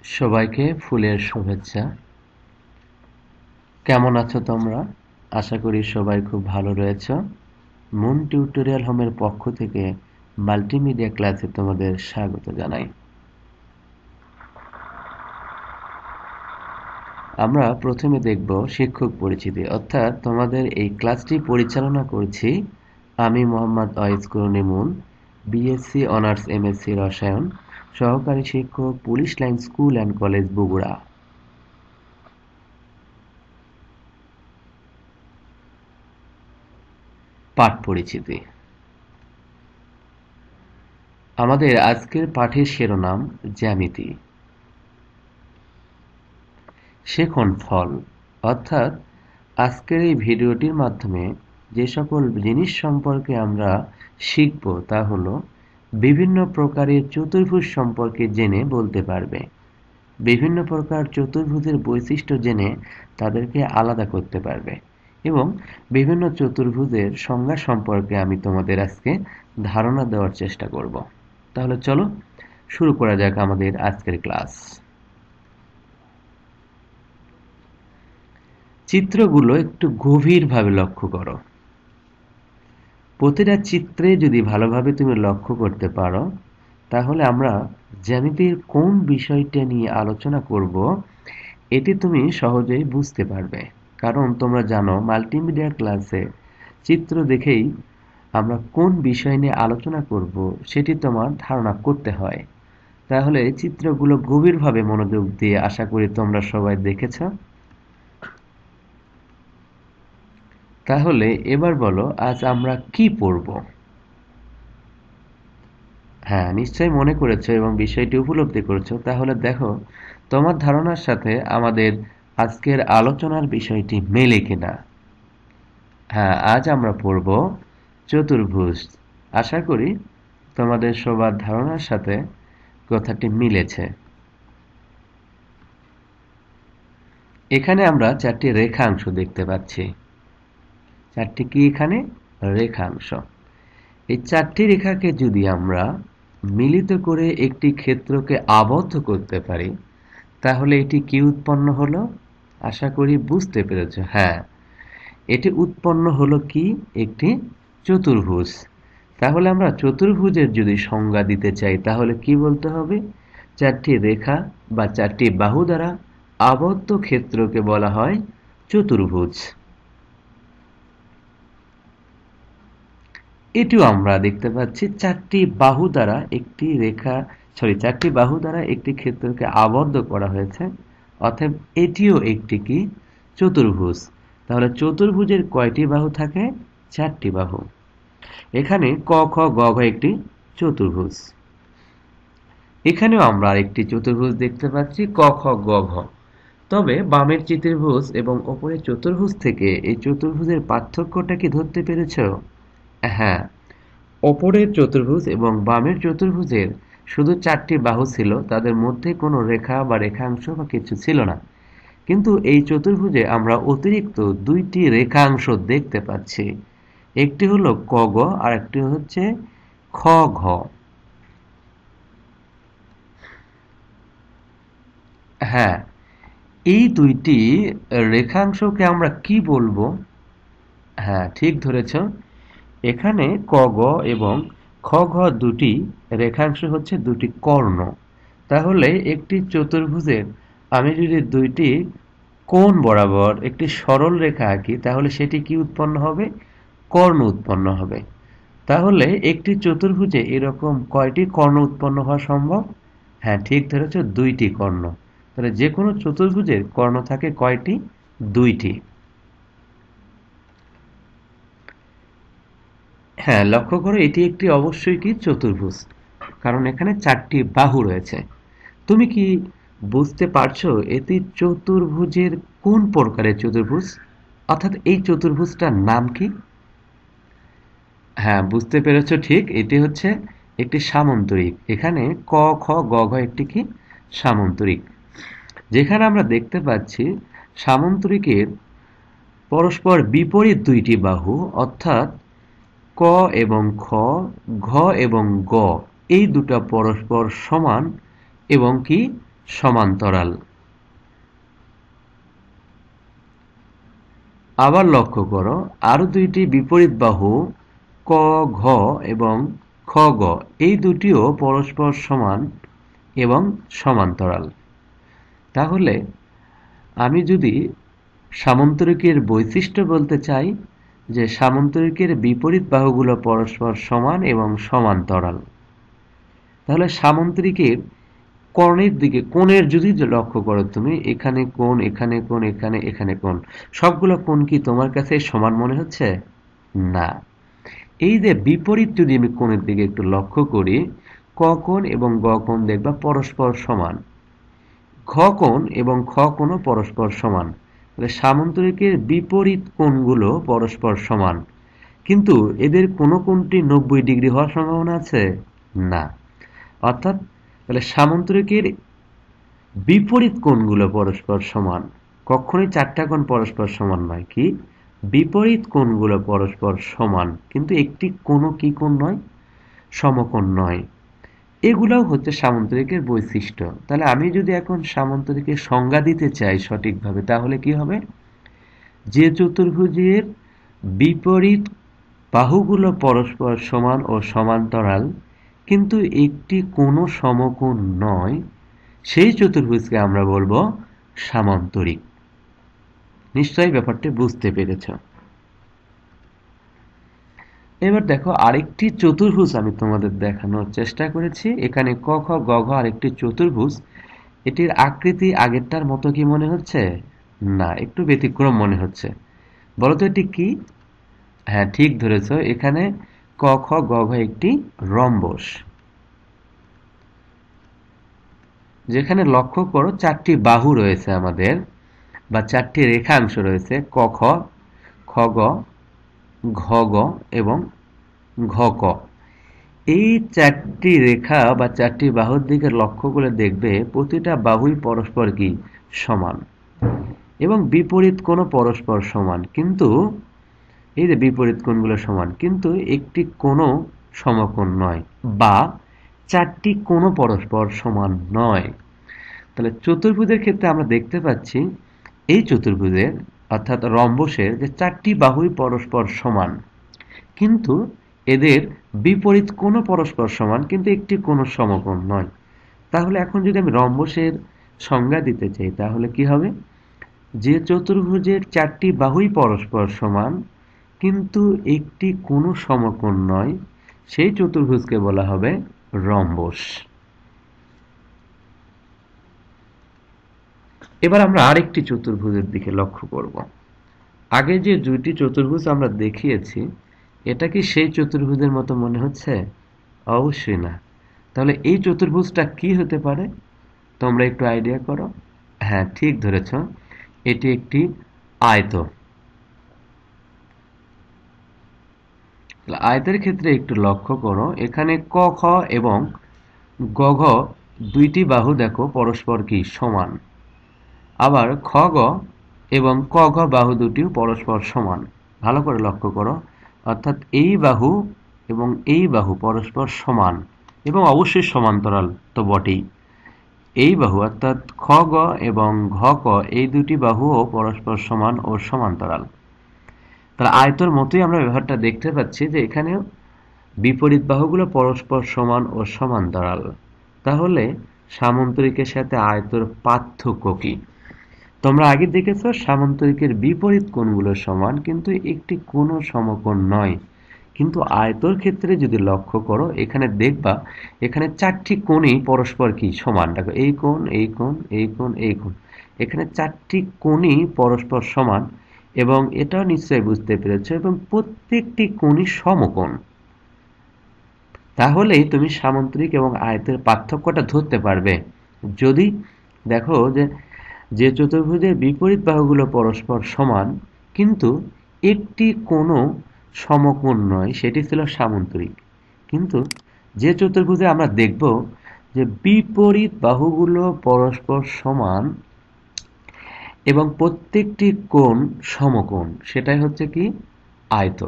সবাইকে ফুলের শুভেচ্ছা। কেমন আছো তোমরা? আশা করি সবাই খুব ভালো রয়েছো। মুন টিউটোরিয়াল হোমের পক্ষ থেকে মাল্টিমিডিয়া ক্লাসে তোমাদের স্বাগত জানাই। আমরা প্রথমে দেখব শিক্ষক পরিচিতি, অর্থাৎ তোমাদের এই ক্লাসটি পরিচালনা করছি আমি Mohammad Wais Kuruni Mun, BSc honours MSc রসায়ন, সহকারী শিক্ষক, police line school and college, Bogura. পাঠ পরিচিতি। আমাদের আজকের পাঠের শিরোনাম জ্যামিতি। শেখন ফল, অর্থাৎ আজকের এই ভিডিওটির মাধ্যমে যে সকল জিনিস সম্পর্কে আমরা শিখব তা হলো বিভিন্ন প্রকারের চতুর্ভুজ সম্পর্কে জেনে বলতে পারবে, বিভিন্ন প্রকার চতুর্ভুজের বৈশিষ্ট্য জেনে তাদেরকে আলাদা করতে পারবে এবং বিভিন্ন চতুর্ভুজের সংজ্ঞা সম্পর্কে আমি তোমাদের আজকে ধারণা দেওয়ার চেষ্টা করব। তাহলে চলো শুরু করা যাক আমাদের আজকের ক্লাস। চিত্রগুলো একটু গভীরভাবে লক্ষ্য করো। প্রতিটা চিত্রে যদি ভালোভাবে তুমি লক্ষ্য করতে পারো তাহলে আমরা জ্যামিতির কোন বিষয়টা নিয়ে আলোচনা করব এটি তুমি সহজেই বুঝতে পারবে। কারণ তোমরা জানো মাল্টিমিডিয়া ক্লাসে চিত্র দেখেই আমরা কোন বিষয় নিয়ে আলোচনা করব সেটি তোমার ধারণা করতে হয়। তাহলে চিত্রগুলো গভীরভাবে মনোযোগ দিয়ে আশা করি তোমরা সবাই দেখেছ। তাহলে এবার বলো আজ আমরা কি পড়ব? হ্যাঁ, নিশ্চয়ই মনে করেছো এবং বিষয়টি উপলব্ধি করেছো। তাহলে দেখো তোমার ধারণার সাথে আমাদের আজকের আলোচনার বিষয়টি মেলে কিনা। হ্যাঁ, আজ আমরা পড়ব চতুর্ভুজ। আশা করি তোমাদের সবার ধারণার সাথে কথাটি মিলেছে। এখানে আমরা চারটি রেখাংশ দেখতে পাচ্ছি। চারটি কি এখানে? রেখাংশ। এই চারটি রেখাকে যদি আমরা মিলিত করে একটি ক্ষেত্রকে আবদ্ধ করতে পারি তাহলে এটি কি উৎপন্ন হলো? আশা করি বুঝতে পেরেছ। হ্যাঁ, এটি উৎপন্ন হলো কি? একটি চতুর্ভুজ। তাহলে আমরা চতুর্ভুজের যদি সংজ্ঞা দিতে চাই তাহলে কি বলতে হবে? চারটি রেখা বা চারটি বাহু দ্বারা আবদ্ধ ক্ষেত্রকে বলা হয় চতুর্ভুজ। এটিও আমরা দেখতে পাচ্ছি চারটি বাহু দ্বারা একটি ক্ষেত্রকে আবদ্ধ করা হয়েছে, অতএব এটিও একটি কি? চতুর্ভুজ। তাহলে চতুর্ভুজের কয়টি বাহু থাকে? চারটি বাহু। এখানে ক খ গ ঘ একটি চতুর্ভুজ। এখানেও আমরা আরেকটি চতুর্ভুজ দেখতে পাচ্ছি ক খ গ ঘ। তবে বামের চতুর্ভুজ এবং ওপরের চতুর্ভুজ থেকে এই চতুর্ভুজের পার্থক্যটা কি ধরতে পেরেছ? হ্যাঁ, ওপরের চতুর্ভুজ এবং বামের চতুর্ভুজের শুধু চারটি বাহু ছিল, তাদের মধ্যে কোনো রেখা বা রেখাংশ বা কিছু ছিল না। কিন্তু এই চতুর্ভুজে আমরা অতিরিক্ত দুইটি রেখাংশ দেখতে পাচ্ছি। একটি হলো ক গ আর একটি হচ্ছে খ ঘ। হ্যাঁ, এই দুইটি রেখাংশকে আমরা কি বলবো? হ্যাঁ, ঠিক ধরেছ। এখানে ক গ এবং খ ঘ দুটি রেখাংশ হচ্ছে দুটি কর্ণ। তাহলে একটি চতুর্ভুজের আমি যদি দুইটি কোণ বরাবর একটি সরল রেখা আঁকি তাহলে সেটি কি উৎপন্ন হবে? কর্ণ উৎপন্ন হবে। তাহলে একটি চতুর্ভুজে এরকম কয়টি কর্ণ উৎপন্ন হওয়া সম্ভব? হ্যাঁ, ঠিক ধরেছ, দুইটি কর্ণ। তাহলে যে কোনো চতুর্ভুজের কর্ণ থাকে কয়টি? দুইটি। হ্যাঁ, লক্ষ্য করো এটি একটি অবশ্যই কি? চতুর্ভুজ, কারণ এখানে চারটি বাহু রয়েছে। তুমি কি বুঝতে পারছো এটি চতুর্ভুজের কোন প্রকারের চতুর্ভুজ? অর্থাৎ এই চতুর্ভুজটার নাম কি? হ্যাঁ, বুঝতে পেরেছো, ঠিক। এটি হচ্ছে একটি সামন্তরিক। এখানে ক খ গ ঘ একটি কি? সামন্তরিক। যেখানে আমরা দেখতে পাচ্ছি সামন্তরিকের পরস্পর বিপরীত দুইটি বাহু, অর্থাৎ ক এবং খ, ঘ এবং গ, এই দুটো পরস্পর সমান এবং কি? সমান্তরাল। আবার লক্ষ্য করো, আরো দুইটি বিপরীত বাহু ক ঘ এবং খ গ এই দুটিও পরস্পর সমান এবং সমান্তরাল। তাহলে আমি যদি সামান্তরিকের বৈশিষ্ট্য বলতে চাই যে সামান্তরিকের বিপরীত বাহুগুলো পরস্পর সমান এবং সমান্তরাল, তাহলে সামান্তরিকের কোণের দিকে, কোণের যদি লক্ষ্য করো তুমি, এখানে কোণ, এখানে কোণ, এখানে এখানে কোণ, সবগুলো কোণ কি তোমার কাছে সমান মনে হচ্ছে? না। এই যে বিপরীত যদি আমি কোণের দিকে একটু লক্ষ্য করি, ক কোণ এবং গ কোণ দেখবা পরস্পর সমান, ঘ কোণ এবং খ কোণও পরস্পর সমান। তাহলে সামান্তরিকের বিপরীত কোণগুলো পরস্পর সমান, কিন্তু এদের কোনো কোণটি 90 ডিগ্রি হওয়ার সম্ভাবনা আছে? না। অর্থাৎ তাহলে সামান্তরিকের বিপরীত কোণগুলো পরস্পর সমান, কখনোই চারটা কোণ পরস্পর সমান নয়। কি? বিপরীত কোণগুলো পরস্পর সমান, কিন্তু একটি কোণও কি কোণ নয়? সমকোণ নয়। এগুলোও হচ্ছে সামান্তরিকের বৈশিষ্ট্য। তাহলে আমি যদি এখন সামান্তরিকের সংজ্ঞা দিতে চাই সঠিকভাবে, তাহলে কি হবে? যে চতুর্ভুজের বিপরীত বাহুগুলো পরস্পর সমান ও সমান্তরাল কিন্তু একটি কোনো সমকোণ নয়, সেই চতুর্ভুজকে আমরা বলবো সামান্তরিক। নিশ্চয়ই ব্যাপারটি বুঝতে পেরেছ। এবার দেখো, আরেকটি চতুর্ভুজ আমি তোমাদের দেখানোর চেষ্টা করেছি। এখানে ক খ গ ঘ আরেকটি চতুর্ভুজ। এটির আকৃতি আগেরটার মতো কি মনে হচ্ছে? না, একটু ব্যতিক্রম মনে হচ্ছে। বলো তো এটি কি? হ্যাঁ, ঠিক ধরেছ, এখানে ক খ গ ঘ একটি রম্বস। যেখানে লক্ষ্য করো চারটি বাহু রয়েছে আমাদের, বা চারটি রেখাংশ রয়েছে, ক খ, খ গ, ঘ গ এবং ঘ ক। এই চারটি রেখা বা চারটি বাহুর দিকে লক্ষ্য করে দেখবে প্রতিটা বাহুই পরস্পর কি সমান, এবং বিপরীত কোণও পরস্পর সমান। কিন্তু এই যে বিপরীত কোণগুলো সমান, কিন্তু একটি কোণও সমকোণ নয়, বা চারটি কোণও পরস্পর সমান নয়। তাহলে চতুর্ভুজের ক্ষেত্রে আমরা দেখতে পাচ্ছি এই চতুর্ভুজের অর্থাৎ রম্বসের যে চারটি বাহুই পরস্পর সমান, কিন্তু এদের বিপরীত কোণও পরস্পর সমান, কিন্তু একটি কোণও সমকোণ নয়। তাহলে এখন যদি আমি রম্বসের সংজ্ঞা দিতে চাই, তাহলে কি হবে? যে চতুর্ভুজের চারটি বাহুই পরস্পর সমান কিন্তু একটি কোনো সমকোণ নয়, সেই চতুর্ভুজকে বলা হবে রম্বস। এবার আমরা আরেকটি চতুর্ভুজের দিকে লক্ষ্য করব। আগে যে দুইটি চতুর্ভুজ আমরা দেখিয়েছি, এটা কি সেই চতুর্ভুজের মতো মনে হচ্ছে? অবশ্যই না। তাহলে এই চতুর্ভুজটা কি হতে পারে? তোমরা একটু আইডিয়া করো। হ্যাঁ, ঠিক ধরেছ, এটি একটি আয়ত। আয়তের ক্ষেত্রে একটু লক্ষ্য করো, এখানে ক খ এবং গ ঘ দুইটি বাহু দেখো পরস্পর কি সমান, আবার খ গ এবং ক ঘ বাহু দুটিও পরস্পর সমান। ভালো করে লক্ষ্য করো, অর্থাৎ এই বাহু এবং এই বাহু পরস্পর সমান এবং অবশ্যই সমান্তরাল তো বটেই। এই বাহু অর্থাৎ খ গ এবং ঘ ক এই দুটি বাহুও পরস্পর সমান ও সমান্তরাল। তাহলে আয়তর মতোই আমরা ব্যাপারটা দেখতে পাচ্ছি যে এখানেও বিপরীত বাহুগুলো পরস্পর সমান ও সমান্তরাল। তাহলে সামান্তরিকের সাথে আয়তর পার্থক্য কি? তোমরা আগে দেখেছো সামান্তরিকের বিপরীত কোণগুলো সমান কিন্তু একটি কোণও সমকোণ নয়। কিন্তু আয়তর ক্ষেত্রে যদি লক্ষ্য করো, এখানে দেখবা এখানে চারটি কোণই পরস্পর কি সমান। দেখো, এই কোণ, এই কোণ, এই কোণ, এই কোণ, এখানে চারটি কোণই পরস্পর সমান, এবং এটাও নিশ্চয়ই বুঝতে পেরেছো, এবং প্রত্যেকটি কোণই সমকোণ। তাহলেই তুমি সামান্তরিক এবং আয়তের পার্থক্যটা ধরতে পারবে। যদি দেখো যে চতুর্ভুজের বিপরীত বাহুগুলো পরস্পর সমান কিন্তু একটি কোনো সমকোণ নয়, সেটি ছিল সামান্তরিক। কিন্তু যে চতুর্ভুজে আমরা দেখব যে বিপরীত বাহুগুলো পরস্পর সমান এবং প্রত্যেকটি কোণ সমকোণ, সেটাই হচ্ছে কি আয়ত।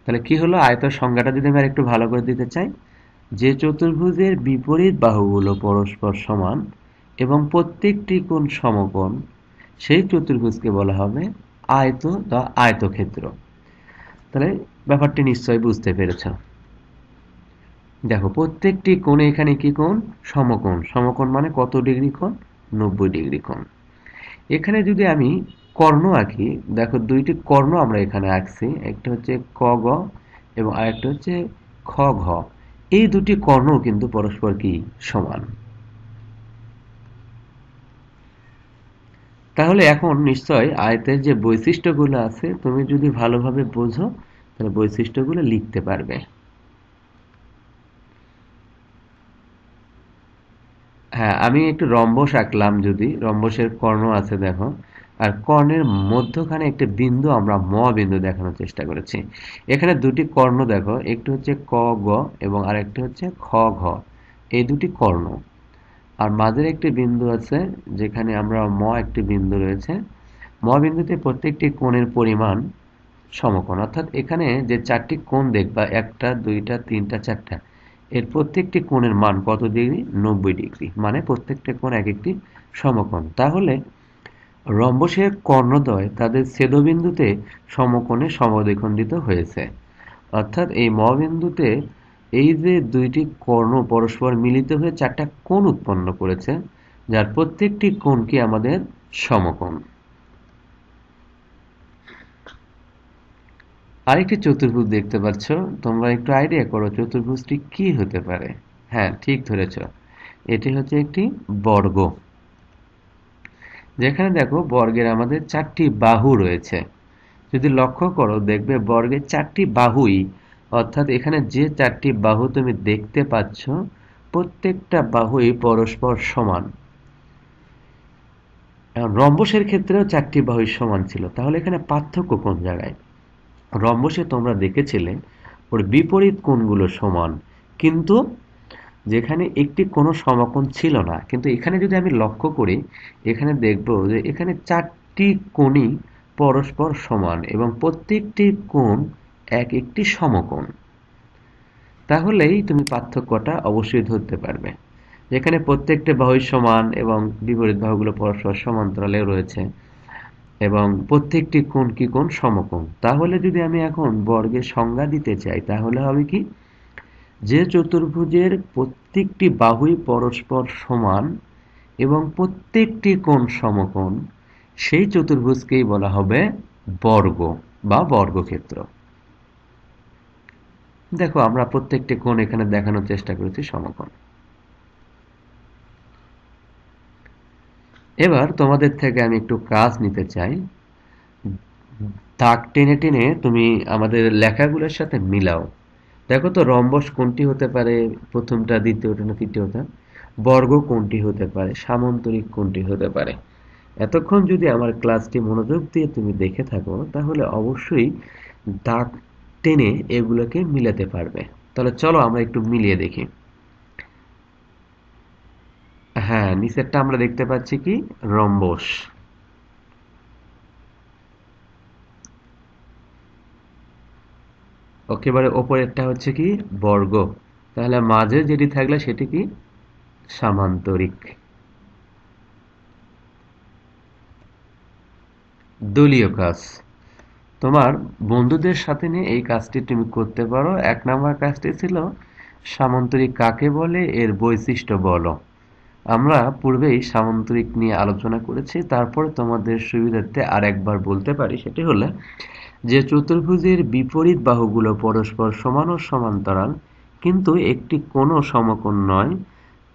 তাহলে কি হলো? আয়তের সংজ্ঞাটা যদি আমি একটু ভালো করে দিতে চাই, যে চতুর্ভুজের বিপরীত বাহুগুলো পরস্পর সমান এবং প্রত্যেকটি কোণ সমকোণ, সেই চতুর্ভুজকে বলা হবে আয়ত বা আয়তক্ষেত্র। তাহলে ব্যাপারটি নিশ্চয়ই বুঝতে পেরেছ। দেখো প্রত্যেকটি কোণে এখানে কি কোণ? সমকোণ। সমকোণ মানে কত ডিগ্রি কোণ? 90 ডিগ্রি কোণ। এখানে যদি আমি কর্ণ আঁকি, দেখো দুইটি কর্ণ আমরা এখানে আঁকছি, একটা হচ্ছে ক গ এবং আরেকটা হচ্ছে খ ঘ। এই দুটি কর্ণ কিন্তু পরস্পর কি সমান। তাহলে এখন নিশ্চয় আয়তের যে বৈশিষ্ট্যগুলো আছে তুমি যদি ভালোভাবে বোঝো তাহলে বৈশিষ্ট্যগুলো লিখতে পারবে। হ্যাঁ, আমি একটু রম্বস আঁকলাম, যদি রম্বসের কর্ণ আছে দেখো, আর কর্ণের মধ্যখানে একটা বিন্দু আমরা ম বিন্দু দেখানোর চেষ্টা করেছি। এখানে দুটি কর্ণ দেখো, একটি হচ্ছে ক গ এবং আরেকটি হচ্ছে খ ঘ। এই দুটি কর্ণ, আর মাঝের একটি বিন্দু আছে যেখানে আমরা ম একটি বিন্দু রয়েছে। ম বিন্দুতে প্রত্যেকটি কোণের পরিমাণ সমকোণ, অর্থাৎ এখানে যে চারটি কোণ দেখবা, একটা দুইটা তিনটা চারটা, এর প্রত্যেকটি কোণের মান কত ডিগ্রি? 90 ডিগ্রি। মানে প্রত্যেকটা কোণ এক একটি সমকোণ। তাহলে রম্বসের কর্ণদ্বয় তাদের ছেদবিন্দুতে সমকোণে সমদ্বিখণ্ডিত হয়েছে। অর্থাৎ এই ম বিন্দুতে এই যে দুইটি কর্ণ পরস্পর মিলিত হয়ে চারটা কোণ উৎপন্ন করেছে, যার প্রত্যেকটি কোণ কি আমাদের সমকোণ। আরেকটি চতুর্ভুজ দেখতে পাচ্ছ, তোমরা একটু আইডিয়া করো চতুর্ভুজটি কি হতে পারে। হ্যাঁ, ঠিক ধরেছ, এটি হচ্ছে একটি বর্গ। যেখানে দেখো বর্গের আমাদের চারটি বাহু রয়েছে। যদি লক্ষ্য করো দেখবে বর্গের চারটি বাহুই, অর্থাৎ এখানে যে চারটি বাহু তুমি দেখতে পাচ্ছ প্রত্যেকটা বাহুই পরস্পর সমান। রম্বসের ক্ষেত্রেও চারটি বাহুই সমান ছিল। তাহলে এখানে পার্থক্য কোন জায়গায়? রম্বসে তোমরা দেখেছিলে ওর বিপরীত কোণগুলো সমান, কিন্তু যেখানে একটি কোনো সমকোণ ছিল না। কিন্তু এখানে যদি আমি লক্ষ্য করি, এখানে দেখব যে এখানে চারটি কোণই পরস্পর সমান এবং প্রত্যেকটি কোণ এক একটি সমকোণ। তাহলেই তুমি পার্থক্যটা অবশ্যই ধরতে পারবে। যেখানে প্রত্যেকটা বাহুই সমান এবং বিপরীত বাহুগুলো পরস্পর সমান্তরালে রয়েছে এবং প্রত্যেকটি কোণ কি কোণ? সমকোণ। তাহলে যদি আমি এখন বর্গের সংজ্ঞা দিতে চাই তাহলে হবে কি, যে চতুর্ভুজের প্রত্যেকটি বাহুই পরস্পর সমান এবং প্রত্যেকটি কোণ সমকোণ, সেই চতুর্ভুজকেই বলা হবে বর্গ বা বর্গক্ষেত্র। দেখো আমরা প্রত্যেকটি কোণ এখানে দেখানোর চেষ্টা করেছি সমকোণ। এবার তোমাদের থেকে আমি একটু কাজ নিতে চাই। দাগ টেনে টেনে তুমি আমাদের লেখাগুলোর সাথে মিলাও। দেখো তো রম্বস কোনটি হতে পারে, প্রথমটা দ্বিতীয়টা না তৃতীয়টা? বর্গ কোনটি হতে পারে, সামান্তরিক কোনটি হতে পারে? এতক্ষণ যদি আমার ক্লাসটি মনোযোগ দিয়ে তুমি দেখে থাকো তাহলে অবশ্যই দাগ টেনে এগুলোকে মিলাতে পারবে। তাহলে চলো আমরা একটু মিলিয়ে দেখি। হ্যাঁ, নিচেরটা আমরা দেখতে পাচ্ছি কি রম্বস, একেবারে ওপরেরটা হচ্ছে কি বর্গ, তাহলে মাঝে যেটি থাকলে সেটি কি সামান্তরিক। দলীয় কাজ তোমার বন্ধুদের সাথে নিয়ে এই কাজটি তুমি করতে পারো। 1 নম্বর কাজটি ছিল সামান্তরিক কাকে বলে, এর বৈশিষ্ট্য বলো। আমরা পূর্বেই সামান্তরিক নিয়ে আলোচনা করেছি, তারপরে তোমাদের সুবিধার্থে আর একবার বলতে পারি। সেটি হলো যে চতুর্ভুজের বিপরীত বাহুগুলো পরস্পর সমান ও সমান্তরাল কিন্তু একটি কোনো সমকোণ নয়,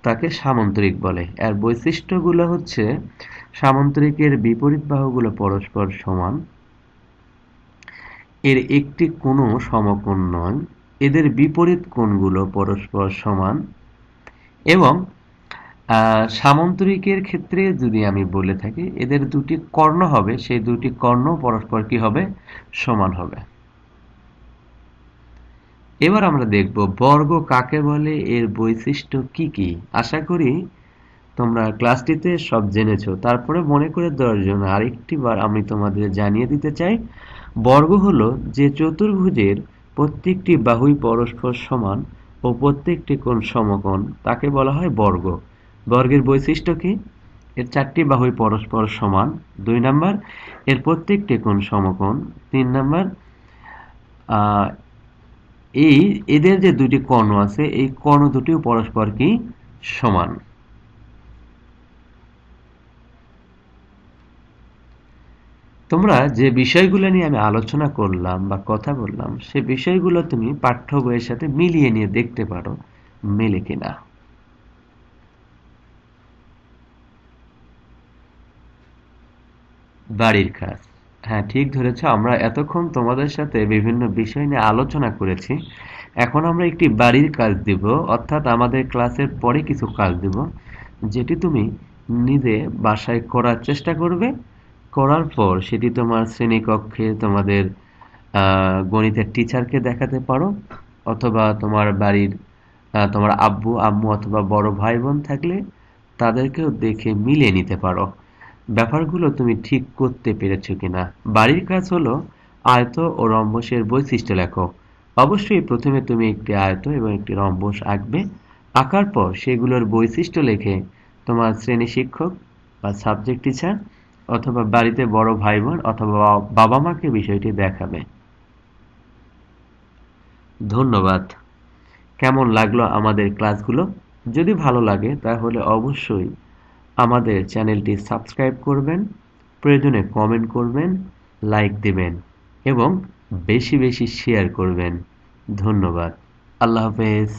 তাকে সামান্তরিক বলে। এর বৈশিষ্ট্যগুলো হচ্ছে সামান্তরিকের বিপরীত বাহুগুলো পরস্পর সমান, এর একটি কোনো সমকোণ নয়, এদের বিপরীত কোণগুলো পরস্পর সমান এবং সামান্তরিকের ক্ষেত্রে যদি আমি বলে থাকি এদের দুটি কর্ণ হবে, সেই দুটি কর্ণ পরস্পর কি হবে? সমান হবে। এবার আমরা দেখব বর্গ কাকে বলে, এর বৈশিষ্ট্য কি কি। আশা করি তোমরা ক্লাসটিতে সব জেনেছো। তারপরে মনে করে দেওয়ার জন্য আরেকটি বার আমি তোমাদের জানিয়ে দিতে চাই, বর্গ হলো যে চতুর্ভুজের প্রত্যেকটি বাহুই পরস্পর সমান ও প্রত্যেকটি কোণ সমকোণ, তাকে বলা হয় বর্গ। বর্গের বৈশিষ্ট্য কি? এর 4টি বাহুই পরস্পর সমান। 2 নাম্বার, এর প্রত্যেকটি কোণ সমকোণ। 3 নাম্বার, আহ, এদের যে দুটি কর্ণ আছে এই কর্ণ দুটিও পরস্পর কি সমান। তোমরা যে বিষয়গুলো নিয়ে আমি আলোচনা করলাম বা কথা বললাম সে বিষয়গুলো তুমি পাঠ্য বইয়ের সাথে মিলিয়ে নিয়ে দেখতে পারো মেলে কিনা। বাড়ির কাজ, হ্যাঁ ঠিক ধরেছ। আমরা এতক্ষণ তোমাদের সাথে বিভিন্ন বিষয় নিয়ে আলোচনা করেছি। এখন আমরা একটি বাড়ির কাজ দিব, অর্থাৎ আমাদের ক্লাসের পরে কিছু কাজ দিব যেটি তুমি নিজে বাসায় করার চেষ্টা করবে। করার পর সেটি তোমার শ্রেণীকক্ষে তোমাদের গণিতের টিচারকে দেখাতে পারো, অথবা তোমার বাড়ির তোমার আব্বু আম্মু অথবা বড় ভাই বোন থাকলে তাদেরকেও দেখে মিলিয়ে নিতে পারো ব্যাপারগুলো তুমি ঠিক করতে পেরেছো কিনা। বাড়ির কাজ হলো আয়ত ও রম্বসের বৈশিষ্ট্য লেখো। অবশ্যই প্রথমে তুমি একটি আয়ত এবং একটি রম্বস আঁকবে। আঁকার পর সেগুলোর বৈশিষ্ট্য লিখে তোমার শ্রেণী শিক্ষক বা সাবজেক্ট টিচার অথবা বাড়িতে বড় ভাই বোন অথবা বাবা মাকে বিষয়টি দেখাবে। ধন্যবাদ। কেমন লাগলো আমাদের ক্লাসগুলো? যদি ভালো লাগে তাহলে অবশ্যই আমাদের চ্যানেলটি সাবস্ক্রাইব করবেন, প্রয়োজনে কমেন্ট করবেন, লাইক দিবেন এবং বেশি বেশি শেয়ার করবেন। ধন্যবাদ। আল্লাহ হাফেজ।